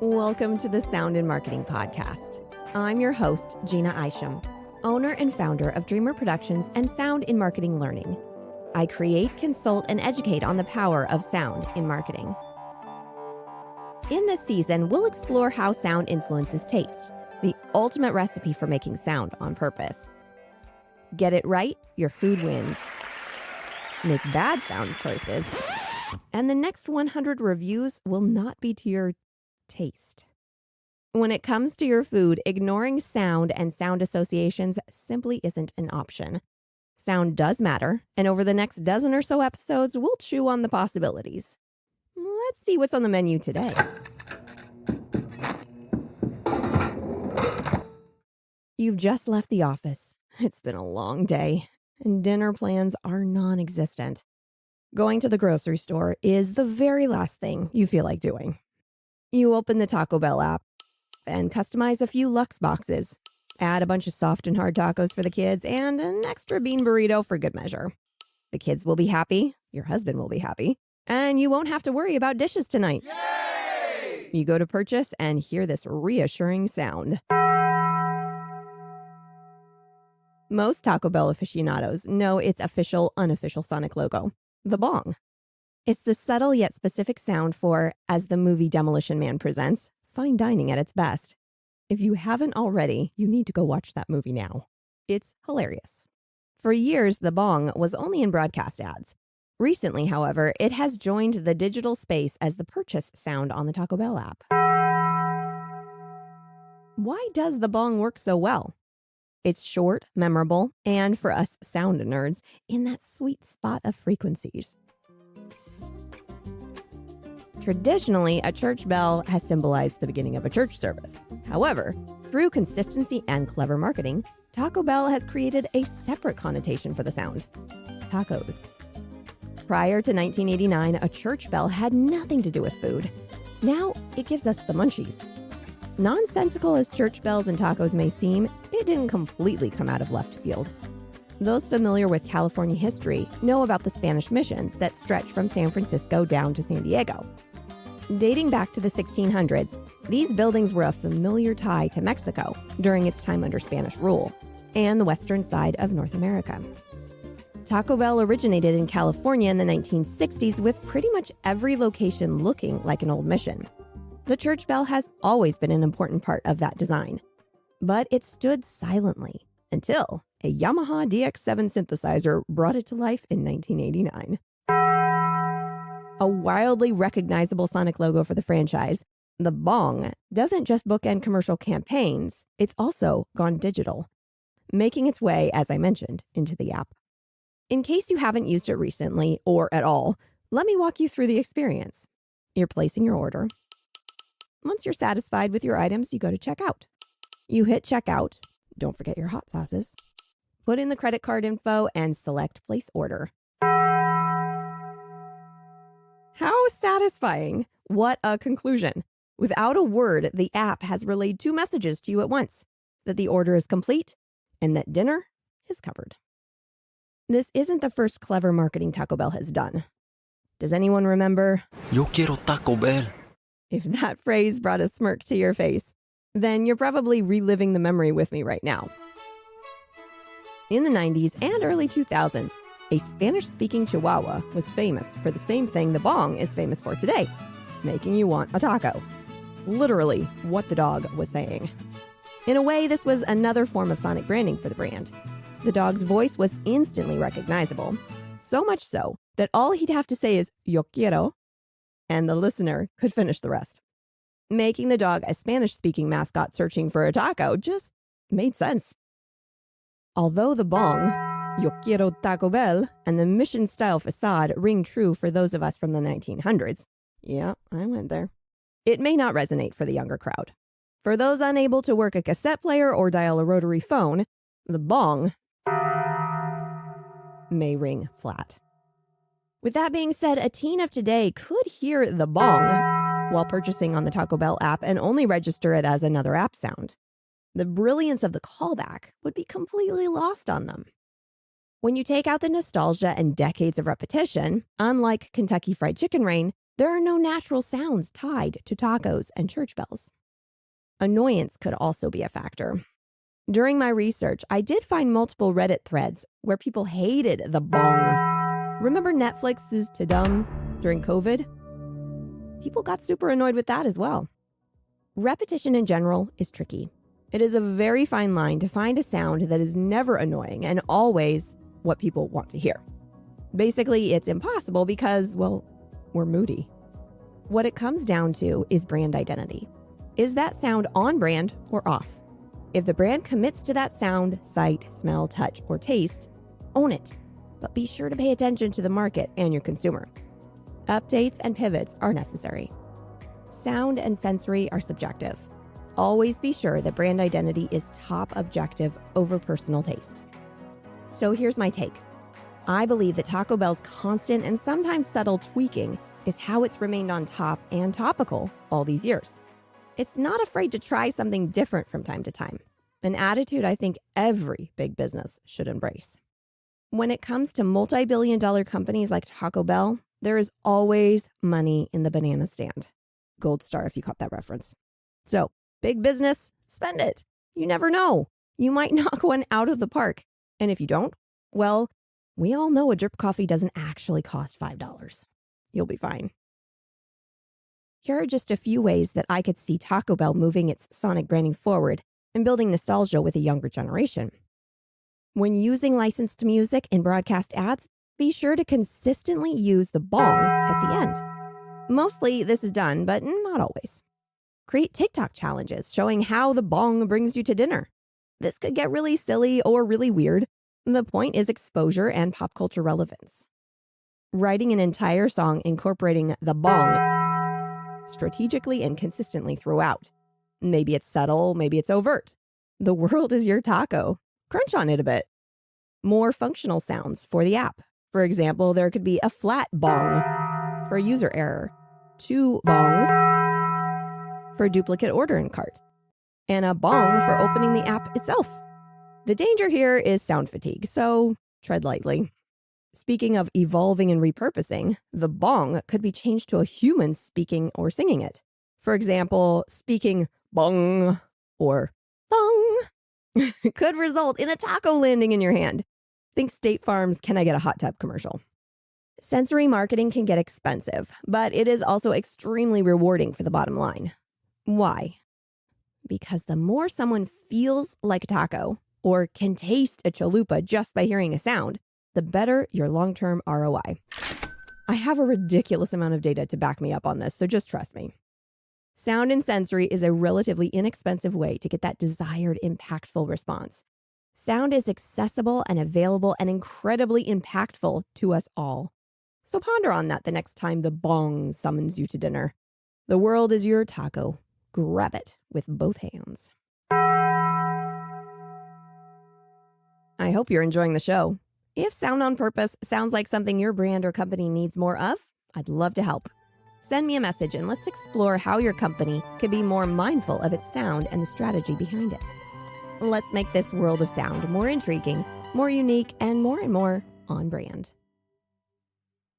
Welcome to the Sound in Marketing Podcast. I'm your host, Jeanna, owner and founder of Dreamr Productions and Sound in Marketing Learning. I create, consult, and educate on the power of sound in marketing. In this season, we'll explore how sound influences taste, the ultimate recipe for making sound on purpose. Get it right, your food wins. Make bad sound choices, and the next 100 reviews will not be to your taste. When it comes to your food, ignoring sound and sound associations simply isn't an option. Sound does matter, and over the next dozen or so episodes, we'll chew on the possibilities. Let's see what's on the menu today. You've just left the office. It's been a long day, and dinner plans are non-existent. Going to the grocery store is the very last thing you feel like doing. You open the Taco Bell app and customize a few Lux boxes. Add a bunch of soft and hard tacos for the kids and an extra bean burrito for good measure. The kids will be happy, your husband will be happy, and you won't have to worry about dishes tonight. Yay! You go to purchase and hear this reassuring sound. Most Taco Bell aficionados know its official, unofficial sonic logo, the Bong. It's the subtle yet specific sound for, as the movie Demolition Man presents, fine dining at its best. If you haven't already, you need to go watch that movie now. It's hilarious. For years, the Bong was only in broadcast ads. Recently, however, it has joined the digital space as the purchase sound on the Taco Bell app. Why does the Bong work so well? It's short, memorable, and for us sound nerds, in that sweet spot of frequencies. Traditionally, a church bell has symbolized the beginning of a church service. However, through consistency and clever marketing, Taco Bell has created a separate connotation for the sound: tacos. Prior to 1989, a church bell had nothing to do with food. Now, it gives us the munchies. Nonsensical as church bells and tacos may seem, it didn't completely come out of left field. Those familiar with California history know about the Spanish missions that stretch from San Francisco down to San Diego. Dating back to the 1600s, these buildings were a familiar tie to Mexico during its time under Spanish rule, and the western side of North America. Taco Bell originated in California in the 1960s with pretty much every location looking like an old mission. The church bell has always been an important part of that design, but it stood silently until a Yamaha DX7 synthesizer brought it to life in 1989. A wildly recognizable sonic logo for the franchise, the Bong doesn't just bookend commercial campaigns, it's also gone digital, making its way, as I mentioned, into the app. In case you haven't used it recently or at all, let me walk you through the experience. You're placing your order. Once you're satisfied with your items, you go to checkout. You hit checkout. Don't forget your hot sauces. Put in the credit card info and select place order. How satisfying! What a conclusion. Without a word, the app has relayed two messages to you at once: that the order is complete and that dinner is covered. This isn't the first clever marketing Taco Bell has done. Does anyone remember? Yo quiero Taco Bell. If that phrase brought a smirk to your face, then you're probably reliving the memory with me right now. In the 90s and early 2000s, a Spanish-speaking Chihuahua was famous for the same thing the Bong is famous for today: making you want a taco. Literally what the dog was saying. In a way, this was another form of sonic branding for the brand. The dog's voice was instantly recognizable, so much so that all he'd have to say is "yo quiero," and the listener could finish the rest. Making the dog a Spanish-speaking mascot searching for a taco just made sense. Although the Bong, "Yo quiero Taco Bell," and the mission-style facade ring true for those of us from the 1900s. Yeah, I went there. It may not resonate for the younger crowd. For those unable to work a cassette player or dial a rotary phone, the Bong may ring flat. With that being said, a teen of today could hear the Bong while purchasing on the Taco Bell app and only register it as another app sound. The brilliance of the callback would be completely lost on them. When you take out the nostalgia and decades of repetition, unlike Kentucky Fried Chicken Rain, There are no natural sounds tied to tacos and church bells. Annoyance could also be a factor. During my research, I did find multiple Reddit threads where people hated the bong. Remember Netflix's To Dumb during COVID? People got super annoyed with that as well. Repetition in general is tricky. It is a very fine line to find a sound that is never annoying and always what people want to hear. Basically, it's impossible because, well, we're moody. What it comes down to is brand identity. Is that sound on brand or off? If the brand commits to that sound, sight, smell, touch, or taste, own it. But be sure to pay attention to the market and your consumer. Updates and pivots are necessary. Sound and sensory are subjective. Always be sure that brand identity is top objective over personal taste. So here's my take. I believe that Taco Bell's constant and sometimes subtle tweaking is how it's remained on top and topical all these years. It's not afraid to try something different from time to time, an attitude I think every big business should embrace. When it comes to multi-billion-dollar companies like Taco Bell, there is always money in the banana stand. Gold star if you caught that reference. So, big business, spend it. You never know. You might knock one out of the park. And if you don't, well, we all know a drip coffee doesn't actually cost $5. You'll be fine. Here are just a few ways that I could see Taco Bell moving its sonic branding forward and building nostalgia with a younger generation. When using licensed music in broadcast ads, be sure to consistently use the bong at the end. Mostly this is done, but not always. Create TikTok challenges showing how the bong brings you to dinner. This could get really silly or really weird. The point is exposure and pop culture relevance. Writing an entire song incorporating the bong strategically and consistently throughout. Maybe it's subtle, maybe it's overt. The world is your taco. Crunch on it a bit. More functional sounds for the app. For example, there could be a flat bong for a user error, 2 bongs for a duplicate order in cart, and a bong for opening the app itself. The danger here is sound fatigue, so tread lightly. Speaking of evolving and repurposing, the bong could be changed to a human speaking or singing it. For example, speaking bong or bong could result in a taco landing in your hand. Think State Farm's Can I Get a Hot Tub commercial. Sensory marketing can get expensive, but it is also extremely rewarding for the bottom line. Why? Because the more someone feels like a taco or can taste a chalupa just by hearing a sound, the better your long-term ROI. I have a ridiculous amount of data to back me up on this, so just trust me. Sound and sensory is a relatively inexpensive way to get that desired impactful response. Sound is accessible and available and incredibly impactful to us all. So ponder on that the next time the bong summons you to dinner. The world is your taco. Grab it with both hands. I hope you're enjoying the show. If Sound on Purpose sounds like something your brand or company needs more of, I'd love to help. Send me a message and let's explore how your company could be more mindful of its sound and the strategy behind it. Let's make this world of sound more intriguing, more unique, and more on brand.